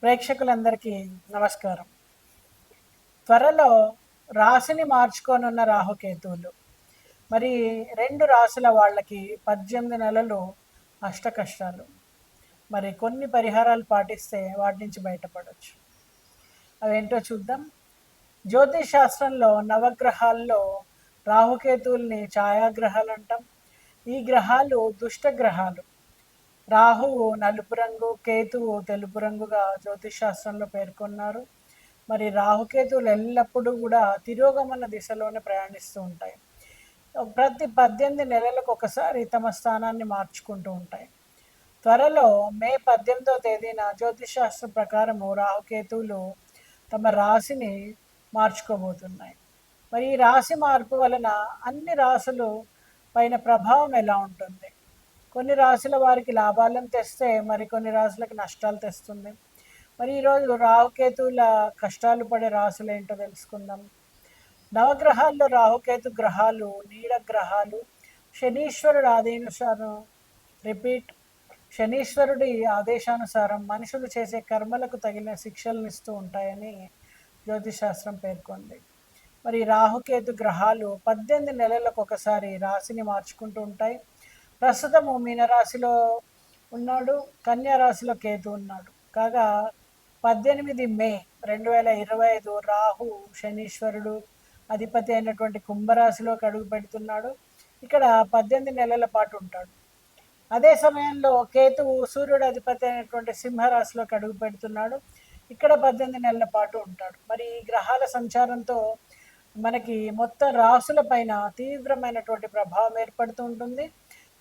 ప్రేక్షకులందరికీ నమస్కారం. త్వరలో రాశిని మార్చుకోనున్న రాహుకేతువులు. మరి 2 రాశుల వాళ్ళకి 18 నెలలు అష్టకష్టాలు. మరి కొన్ని పరిహారాలు పాటిస్తే వాటి నుంచి బయటపడొచ్చు. అవేంటో చూద్దాం. జ్యోతిష్ శాస్త్రంలో నవగ్రహాల్లో రాహుకేతువుల్ని ఛాయాగ్రహాలు అంటాం. ఈ గ్రహాలు దుష్ట గ్రహాలు. రాహువు నలుపు రంగు, కేతువు తెలుపు రంగుగా జ్యోతిష్ శాస్త్రంలో పేర్కొన్నారు. మరి రాహుకేతువులు ఎల్లప్పుడూ కూడా తిరోగమన దిశలోనే ప్రయాణిస్తూ ఉంటాయి. ప్రతి 18 నెలలకు ఒకసారి తమ స్థానాన్ని మార్చుకుంటూ ఉంటాయి. త్వరలో మే 18వ తేదీన జ్యోతిష్ శాస్త్రం ప్రకారము రాహుకేతువులు తమ రాశిని మార్చుకోబోతున్నాయి. మరి ఈ రాశి మార్పు వలన అన్ని రాశులు పైన ప్రభావం ఎలా ఉంటుంది? కొన్ని రాశుల వారికి లాభాలను తెస్తే మరికొన్ని రాశులకు నష్టాలు తెస్తుంది. మరి ఈరోజు రాహుకేతువుల కష్టాలు పడే రాశులు ఏంటో తెలుసుకుందాం. నవగ్రహాల్లో రాహుకేతు గ్రహాలు నీడ గ్రహాలు. శనీశ్వరుడు ఆదేశానుసారం శనీశ్వరుడి ఆదేశానుసారం మనుషులు చేసే కర్మలకు తగిన శిక్షలను ఇస్తూ ఉంటాయని జ్యోతిశాస్త్రం పేర్కొంది. మరి రాహుకేతు గ్రహాలు 18 నెలలకు ఒకసారి రాశిని మార్చుకుంటూ ఉంటాయి. ప్రస్తుతము మీనరాశిలో ఉన్నాడు, కన్యా రాశిలో కేతు ఉన్నాడు. కాగా 18 మే 2025 రాహు శనీశ్వరుడు అధిపతి అయినటువంటి కుంభరాశిలోకి అడుగు పెడుతున్నాడు. ఇక్కడ 18 నెలల పాటు ఉంటాడు. అదే సమయంలో కేతువు సూర్యుడు అధిపతి అయినటువంటి సింహరాశిలోకి అడుగు పెడుతున్నాడు. ఇక్కడ 18 నెలల పాటు ఉంటాడు. మరి ఈ గ్రహాల సంచారంతో మనకి మొత్తం రాశుల పైన తీవ్రమైనటువంటి ప్రభావం ఏర్పడుతూ ఉంటుంది.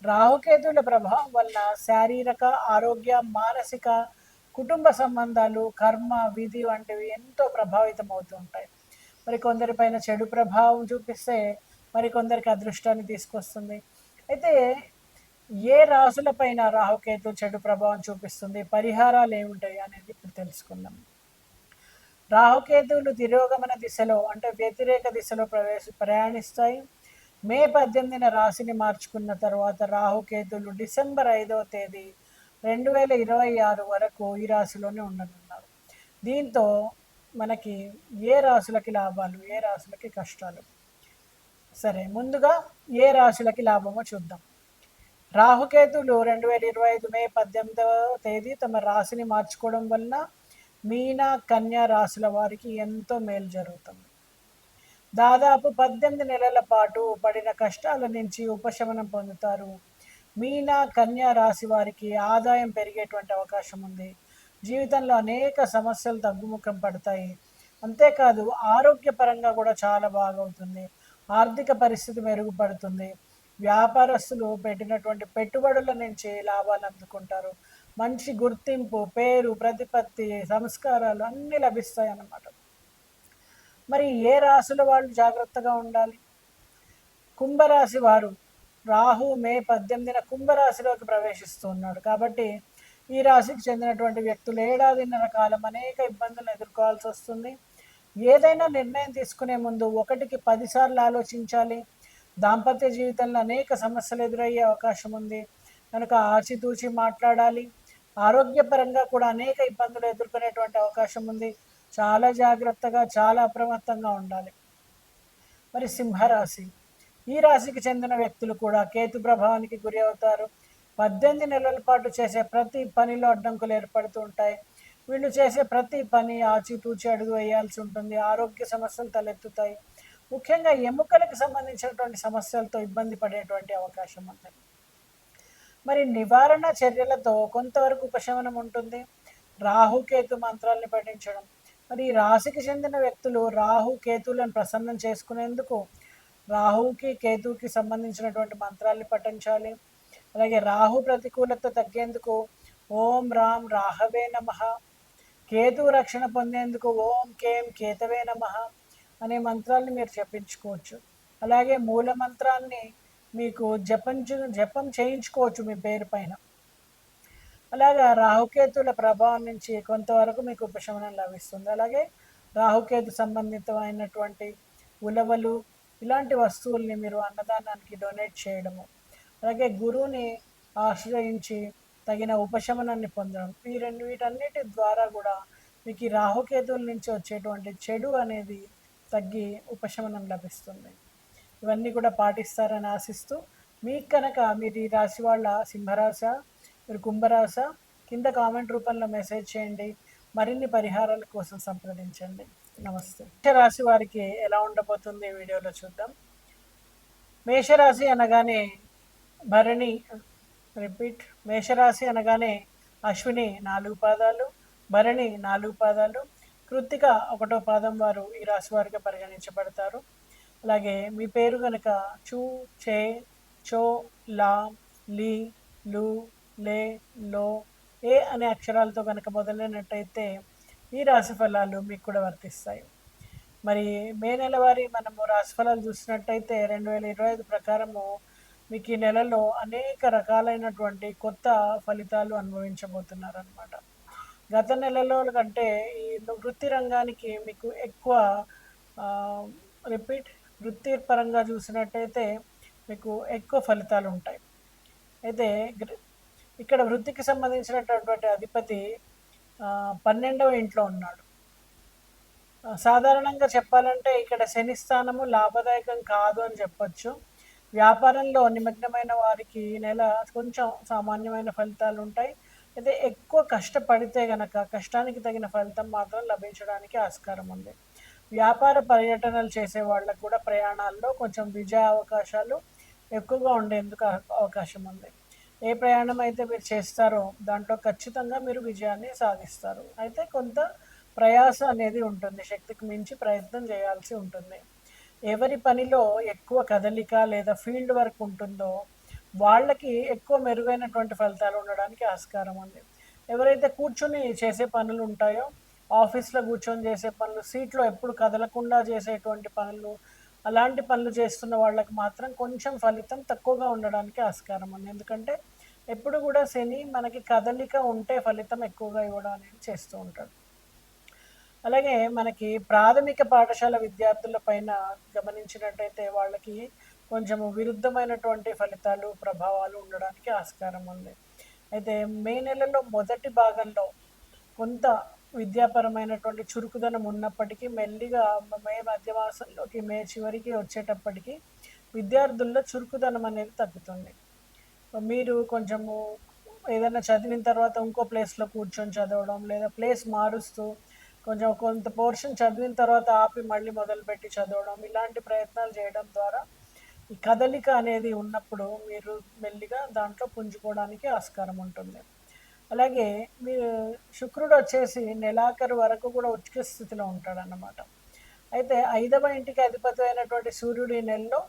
రాహుకేతువుల ప్రభావం వల్ల శారీరక ఆరోగ్య, మానసిక, కుటుంబ సంబంధాలు, కర్మ, విధి వంటివి ఎంతో ప్రభావితం అవుతూ ఉంటాయి. మరి కొందరిపైన చెడు ప్రభావం చూపిస్తే మరికొందరికి అదృష్టాన్ని తీసుకొస్తుంది. అయితే ఏ రాశులపైన రాహుకేతు చెడు ప్రభావం చూపిస్తుంది, పరిహారాలు ఏముంటాయి అనేది ఇప్పుడు తెలుసుకుందాం. రాహుకేతువులు తిరోగమన దిశలో అంటే వ్యతిరేక దిశలో ప్రయాణిస్తాయి. మే 18న రాశిని మార్చుకున్న తర్వాత రాహుకేతువులు డిసెంబర్ 5వ తేదీ 2026 వరకు ఈ రాశిలోనే ఉండనున్నారు. దీంతో మనకి ఏ రాశులకి లాభాలు, ఏ రాశులకి కష్టాలు? సరే, ముందుగా ఏ రాశులకి లాభమో చూద్దాం. రాహుకేతువులు 2025 మే 18వ తేదీ తమ రాశిని మార్చుకోవడం వలన మీన, కన్యా రాశుల వారికి ఎంతో మేలు జరుగుతుంది. దాదాపు 18 నెలల పాటు పడిన కష్టాల నుంచి ఉపశమనం పొందుతారు. మీన, కన్యా రాశి వారికి ఆదాయం పెరిగేటువంటి అవకాశం ఉంది. జీవితంలో అనేక సమస్యలు తగ్గుముఖం పడతాయి. అంతేకాదు ఆరోగ్యపరంగా కూడా చాలా బాగవుతుంది. ఆర్థిక పరిస్థితి మెరుగుపడుతుంది. వ్యాపారస్తులు పెట్టినటువంటి పెట్టుబడుల నుంచి లాభాలు అందుకుంటారు. మంచి గుర్తింపు, పేరు, ప్రతిపత్తి, సంస్కారాలు అన్నీ లభిస్తాయి అన్నమాట. మరి ఏ రాశుల వాళ్ళు జాగ్రత్తగా ఉండాలి? కుంభరాశి వారు రాహు మే 18న కుంభరాశిలోకి ప్రవేశిస్తున్నాడు. కాబట్టి ఈ రాశికి చెందినటువంటి వ్యక్తులు ఏడాదిన్నర కాలం అనేక ఇబ్బందులను ఎదుర్కోవాల్సి వస్తుంది. ఏదైనా నిర్ణయం తీసుకునే ముందు 1కి 10 సార్లు ఆలోచించాలి. దాంపత్య జీవితంలో అనేక సమస్యలు ఎదురయ్యే అవకాశం ఉంది కనుక ఆచితూచి మాట్లాడాలి. ఆరోగ్యపరంగా కూడా అనేక ఇబ్బందులు ఎదుర్కొనేటువంటి అవకాశం ఉంది. చాలా జాగ్రత్తగా, చాలా అప్రమత్తంగా ఉండాలి. మరి సింహరాశి, ఈ రాశికి చెందిన వ్యక్తులు కూడా కేతు ప్రభావానికి గురి అవుతారు. 18 నెలల పాటు చేసే ప్రతి పనిలో అడ్డంకులు ఏర్పడుతూ ఉంటాయి. వీళ్ళు చేసే ప్రతి పని ఆచితూచి అడుగు వేయాల్సి ఉంటుంది. ఆరోగ్య సమస్యలు తలెత్తుతాయి. ముఖ్యంగా ఎముకలకు సంబంధించినటువంటి సమస్యలతో ఇబ్బంది పడేటువంటి అవకాశం ఉంది. మరి నివారణ చర్యలతో కొంతవరకు ఉపశమనం ఉంటుంది. రాహుకేతు మంత్రాలను పఠించడం. మరి ఈ రాశికి చెందిన వ్యక్తులు రాహు కేతువులను ప్రసన్నం చేసుకునేందుకు రాహుకి, కేతువుకి సంబంధించినటువంటి మంత్రాల్ని పఠించాలి. అలాగే రాహు ప్రతికూలత తగ్గేందుకు ఓం రాం రాహవే నమః, కేతువు రక్షణ పొందేందుకు ఓం కేం కేతవే నమః అనే మంత్రాల్ని మీరు జపించుకోవచ్చు. అలాగే మూల మంత్రాన్ని మీకు జపం చేయించుకోవచ్చు మీ పేరు పైన. అలాగా రాహుకేతుల ప్రభావం నుంచి కొంతవరకు మీకు ఉపశమనం లభిస్తుంది. అలాగే రాహుకేతు సంబంధితమైనటువంటి ఉలవలు ఇలాంటి వస్తువుల్ని మీరు అన్నదానానికి డొనేట్ చేయడము, అలాగే గురువుని ఆశ్రయించి తగిన ఉపశమనాన్ని పొందడం, వీటన్నిటి ద్వారా కూడా మీకు ఈ రాహుకేతువుల నుంచి వచ్చేటువంటి చెడు అనేది తగ్గి ఉపశమనం లభిస్తుంది. ఇవన్నీ కూడా పాటిస్తారని ఆశిస్తూ, మీకు కనుక మీరు ఈ రాశి వాళ్ళ సింహరాశ, మీరు కుంభరాశ, కింద కామెంట్ రూపంలో మెసేజ్ చేయండి. మరిన్ని పరిహారాల కోసం సంప్రదించండి. నమస్తే. మేషరాశి వారికి ఎలా ఉండబోతుంది ఈ వీడియోలో చూద్దాం. మేషరాశి అనగానే భరణి రిపీట్ మేషరాశి అనగానే అశ్విని 4 పాదాలు, భరణి 4 పాదాలు, కృత్తిక 1వ పాదం వారు ఈ రాశి వారిగా పరిగణించబడతారు. అలాగే మీ పేరు కనుక చూ, చే, చో, లా, లీ, లు, లే, లో, ఏ అనే అక్షరాలతో కనుక మొదలైనట్టయితే ఈ రాశి ఫలాలు మీకు కూడా వర్తిస్తాయి. మరి మే నెల వారి మనము రాశి ఫలాలు చూసినట్టయితే 2025 ప్రకారము మీకు ఈ నెలలో అనేక రకాలైనటువంటి కొత్త ఫలితాలు అనుభవించబోతున్నారనమాట. గత నెలలో కంటే ఈ వృత్తి రంగానికి మీకు ఎక్కువ రిపీట్ వృత్తి పరంగా చూసినట్టయితే మీకు ఎక్కువ ఫలితాలు ఉంటాయి. అయితే ఇక్కడ వృత్తికి సంబంధించినటువంటి అధిపతి 12వ ఇంట్లో ఉన్నాడు. సాధారణంగా చెప్పాలంటే ఇక్కడ శని స్థానము లాభదాయకం కాదు అని చెప్పొచ్చు. వ్యాపారంలో నిమగ్నమైన వారికి ఈ నెల కొంచెం సామాన్యమైన ఫలితాలు ఉంటాయి. అయితే ఎక్కువ కష్టపడితే గనక కష్టానికి తగిన ఫలితం మాత్రం లభించడానికి ఆస్కారం ఉంది. వ్యాపార పర్యటనలు చేసే వాళ్ళకు కూడా ప్రయాణాల్లో కొంచెం విజయ అవకాశాలు ఎక్కువగా ఉండేందుకు అవకాశం ఉంది. ఏ ప్రయాణం అయితే మీరు చేస్తారో దాంట్లో ఖచ్చితంగా మీరు విజయాన్ని సాధిస్తారు. అయితే కొంత ప్రయాస అనేది ఉంటుంది, శక్తికి మించి ప్రయత్నం చేయాల్సి ఉంటుంది. ఎవరి పనిలో ఎక్కువ కదలిక లేదా ఫీల్డ్ వర్క్ ఉంటుందో వాళ్ళకి ఎక్కువ మెరుగైనటువంటి ఫలితాలు ఉండడానికి ఆస్కారం ఉంది. ఎవరైతే కూర్చొని చేసే పనులు ఉంటాయో, ఆఫీస్లో కూర్చొని చేసే పనులు, సీట్లో ఎప్పుడు కదలకుండా చేసేటువంటి పనులు, అలాంటి పనులు చేస్తున్న వాళ్ళకి మాత్రం కొంచెం ఫలితం తక్కువగా ఉండడానికి ఆస్కారం ఉంది. ఎందుకంటే ఎప్పుడు కూడా శని మనకి కదలిక ఉంటే ఫలితం ఎక్కువగా ఇవ్వడం అనేది చేస్తూ ఉంటాడు. అలాగే మనకి ప్రాథమిక పాఠశాల విద్యార్థుల పైన గమనించినట్టయితే వాళ్ళకి కొంచెము విరుద్ధమైనటువంటి ఫలితాలు, ప్రభావాలు ఉండడానికి ఆస్కారం ఉంది. అయితే మే నెలలో మొదటి భాగంలో కొంత విద్యాపరమైనటువంటి చురుకుదనం ఉన్నప్పటికీ మెల్లిగా మే మధ్యమాసంలోకి మే చివరికి వచ్చేటప్పటికి విద్యార్థుల్లో చురుకుదనం అనేది తగ్గుతుంది. మీరు కొంచెము ఏదైనా చదివిన తర్వాత ఇంకో ప్లేస్లో కూర్చొని చదవడం, లేదా ప్లేస్ మారుస్తూ కొంచెం కొంత పోర్షన్ చదివిన తర్వాత ఆపి మళ్ళీ మొదలుపెట్టి చదవడం, ఇలాంటి ప్రయత్నాలు చేయడం ద్వారా ఈ కదలిక అనేది ఉన్నప్పుడు మీరు మెల్లిగా దాంట్లో పుంజుకోవడానికి ఆస్కారం ఉంటుంది. అలాగే మీరు శుక్రుడు వచ్చేసి నెలాఖరు వరకు కూడా ఉచ్చ స్థితిలో ఉంటాడన్నమాట. అయితే 5వ ఇంటికి అధిపతి అయినటువంటి సూర్యుడు ఈ నెలలో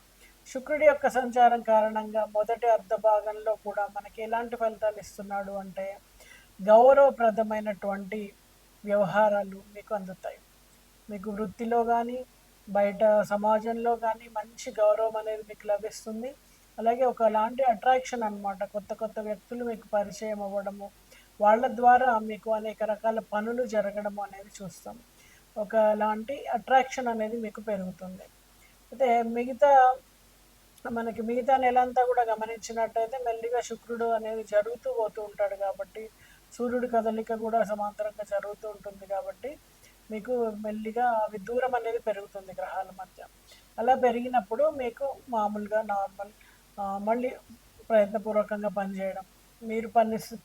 శుక్రుడి యొక్క సంచారం కారణంగా మొదటి అర్ధ భాగంలో కూడా మనకి ఎలాంటి ఫలితాలు ఇస్తున్నాడు అంటే గౌరవప్రదమైనటువంటి వ్యవహారాలు మీకు అందుతాయి. మీకు వృత్తిలో కానీ బయట సమాజంలో కానీ మంచి గౌరవం అనేది మీకు లభిస్తుంది. అలాగే ఒకలాంటి అట్రాక్షన్ అనమాట, కొత్త కొత్త వ్యక్తులు మీకు పరిచయం అవ్వడము, వాళ్ళ ద్వారా మీకు అనేక రకాల పనులు జరగడము అనేది చూస్తాం. ఒకలాంటి అట్రాక్షన్ అనేది మీకు పెరుగుతుంది. అయితే మిగతా నెల అంతా కూడా గమనించినట్టయితే మెల్లిగా శుక్రుడు అనేది జరుగుతూ పోతూ ఉంటాడు కాబట్టి, సూర్యుడి కదలిక కూడా సమాంతరంగా జరుగుతూ ఉంటుంది కాబట్టి మీకు మెల్లిగా అవి దూరం అనేది పెరుగుతుంది గ్రహాల మధ్య. అలా పెరిగినప్పుడు మీకు మామూలుగా నార్మల్ మళ్ళీ ప్రయత్నపూర్వకంగా పనిచేయడం, మీరు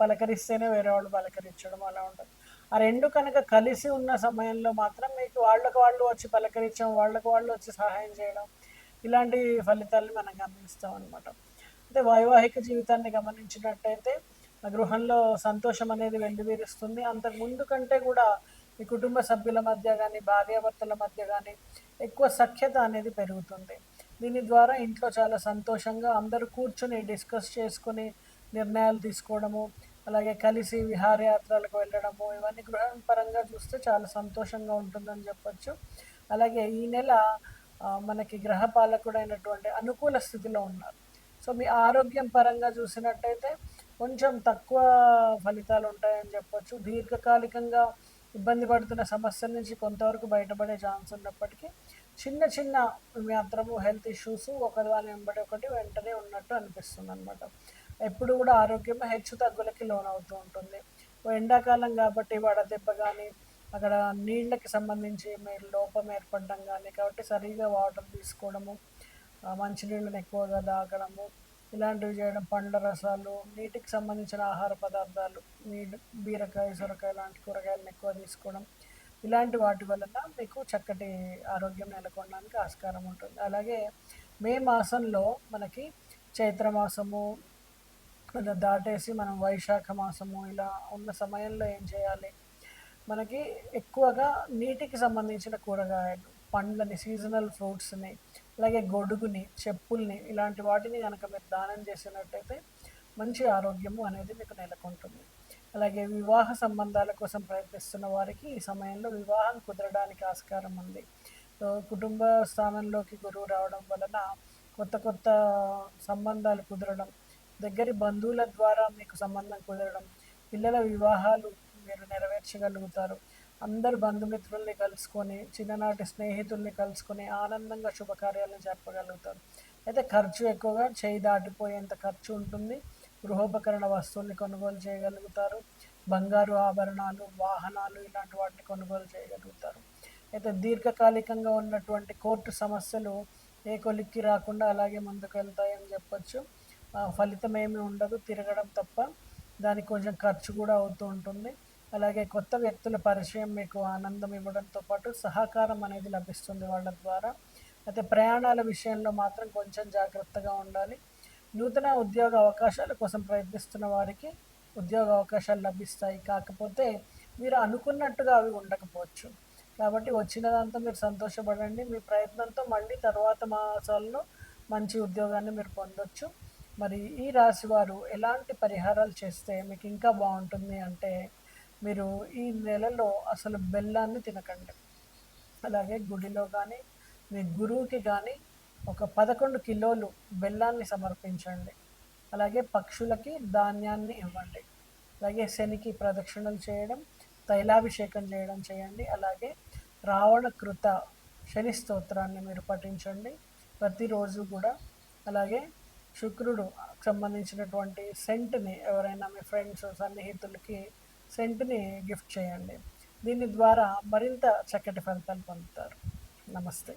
పలకరిస్తేనే వేరే వాళ్ళు పలకరించడం అలా ఉంటుంది. ఆ రెండు కనుక కలిసి ఉన్న సమయంలో మాత్రం మీకు వాళ్ళకు వాళ్ళు వచ్చి పలకరించడం, వాళ్ళకు వాళ్ళు వచ్చి సహాయం చేయడం, ఇలాంటి ఫలితాలు మనం గమనిస్తాం అనమాట. అయితే వైవాహిక జీవితాన్ని గమనించినట్టయితే గృహంలో సంతోషం అనేది వెల్లివిరుస్తుంది. అంతకుముందు కంటే కూడా మీ కుటుంబ సభ్యుల మధ్య కానీ భార్యాభర్తల మధ్య కానీ ఎక్కువ సఖ్యత అనేది పెరుగుతుంది. దీని ద్వారా ఇంట్లో చాలా సంతోషంగా అందరూ కూర్చుని డిస్కస్ చేసుకుని నిర్ణయాలు తీసుకోవడము, అలాగే కలిసి విహారయాత్రలకు వెళ్ళడము, ఇవన్నీ గృహపరంగా చూస్తే చాలా సంతోషంగా ఉంటుందని చెప్పొచ్చు. అలాగే ఈ నెల మనకి గ్రహపాలకుడైనటువంటి అనుకూల స్థితిలో ఉన్నారు. సో మీ ఆరోగ్యం పరంగా చూసినట్టయితే కొంచెం తక్కువ ఫలితాలు ఉంటాయని చెప్పొచ్చు. దీర్ఘకాలికంగా ఇబ్బంది పడుతున్న సమస్యల నుంచి కొంతవరకు బయటపడే ఛాన్స్ ఉన్నప్పటికీ చిన్న మాత్రము హెల్త్ ఇష్యూస్ ఒకదాని వెంబడి ఒకటి వెంటనే ఉన్నట్టు అనిపిస్తుంది అనమాట. ఎప్పుడు కూడా ఆరోగ్యం హెచ్చు తగ్గులకి లోనవుతూ ఉంటుంది. ఎండాకాలం కాబట్టి వడదెబ్బ కానీ, అక్కడ నీళ్ళకి సంబంధించి మీరు లోపం ఏర్పడడం కానీ, కాబట్టి సరిగా వాటర్ తీసుకోవడము, మంచినీళ్ళని ఎక్కువగా తాగడము, ఇలాంటివి చేయడం, పండ్ల రసాలు, నీటికి సంబంధించిన ఆహార పదార్థాలు, నీళ్ళు, బీరకాయ, సొరకాయ లాంటి కూరగాయలను ఎక్కువ తీసుకోవడం, ఇలాంటి వాటి వలన మీకు చక్కటి ఆరోగ్యం నెలకొనడానికి ఆస్కారం ఉంటుంది. అలాగే మే మాసంలో మనకి చైత్రమాసము ఇలా దాటేసి మనం వైశాఖ మాసము ఇలా ఉన్న సమయంలో ఏం చేయాలి, మనకి ఎక్కువగా నీటికి సంబంధించిన కూరగాయలు, పండ్లని, సీజనల్ ఫ్రూట్స్ని, అలాగే గొడుగుని, చెప్పుల్ని, ఇలాంటి వాటిని కనుక మీరు దానం చేసినట్టయితే మంచి ఆరోగ్యము అనేది మీకు నెలకొంటుంది. అలాగే వివాహ సంబంధాల కోసం ప్రయత్నిస్తున్న వారికి ఈ సమయంలో వివాహం కుదరడానికి ఆస్కారం ఉంది. కుటుంబ స్థానంలోకి గురువు రావడం వలన కొత్త కొత్త సంబంధాలు కుదరడం, దగ్గరి బంధువుల ద్వారా మీకు సంబంధం కుదరడం, పిల్లల వివాహాలు మీరు నెరవేర్చగలుగుతారు. అందరు బంధుమిత్రుల్ని కలుసుకొని, చిన్ననాటి స్నేహితుల్ని కలుసుకొని ఆనందంగా శుభకార్యాలను జరపగలుగుతారు. అయితే ఖర్చు ఎక్కువగా చేయి దాటిపోయేంత ఖర్చు ఉంటుంది. గృహోపకరణ వస్తువుల్ని కొనుగోలు చేయగలుగుతారు. బంగారు ఆభరణాలు, వాహనాలు ఇలాంటి వాటిని కొనుగోలు చేయగలుగుతారు. అయితే దీర్ఘకాలికంగా ఉన్నటువంటి కోర్టు సమస్యలు ఏ కొలిక్కి రాకుండా అలాగే ముందుకు వెళ్తాయని చెప్పొచ్చు. ఫలితం ఏమీ ఉండదు, తిరగడం తప్ప. దానికి కొంచెం ఖర్చు కూడా అవుతూ ఉంటుంది. అలాగే కొత్త వ్యక్తుల పరిచయం మీకు ఆనందం ఇవ్వడంతో పాటు సహకారం అనేది లభిస్తుంది వాళ్ళ ద్వారా. అయితే ప్రయాణాల విషయంలో మాత్రం కొంచెం జాగ్రత్తగా ఉండాలి. నూతన ఉద్యోగ అవకాశాల కోసం ప్రయత్నిస్తున్న వారికి ఉద్యోగ అవకాశాలు లభిస్తాయి. కాకపోతే మీరు అనుకున్నట్టుగా అవి ఉండకపోవచ్చు. కాబట్టి వచ్చినదంతా మీరు సంతోషపడండి. మీ ప్రయత్నంతో మళ్ళీ తర్వాత మాసాల్లో మంచి ఉద్యోగాన్ని మీరు పొందొచ్చు. మరి ఈ రాశి వారు ఎలాంటి పరిహారాలు చేస్తే మీకు ఇంకా బాగుంటుంది అంటే, మీరు ఈ నెలలో అసలు బెల్లాన్ని తినకండి. అలాగే గుడిలో కానీ, మీ గురువుకి కానీ ఒక 11 కిలోలు బెల్లాన్ని సమర్పించండి. అలాగే పక్షులకి ధాన్యాన్ని ఇవ్వండి. అలాగే శనికి ప్రదక్షిణలు చేయడం, తైలాభిషేకం చేయడం చేయండి. అలాగే రావణ కృత శని స్తోత్రాన్ని మీరు పఠించండి ప్రతిరోజు కూడా. అలాగే శుక్రుడు సంబంధించినటువంటి సెంట్ని ఎవరైనా మీ ఫ్రెండ్స్, సన్నిహితులకి సెంట్ని గిఫ్ట్ చేయండి. దీని ద్వారా మరింత చక్కటి ఫలితాలు పొందుతారు. నమస్తే.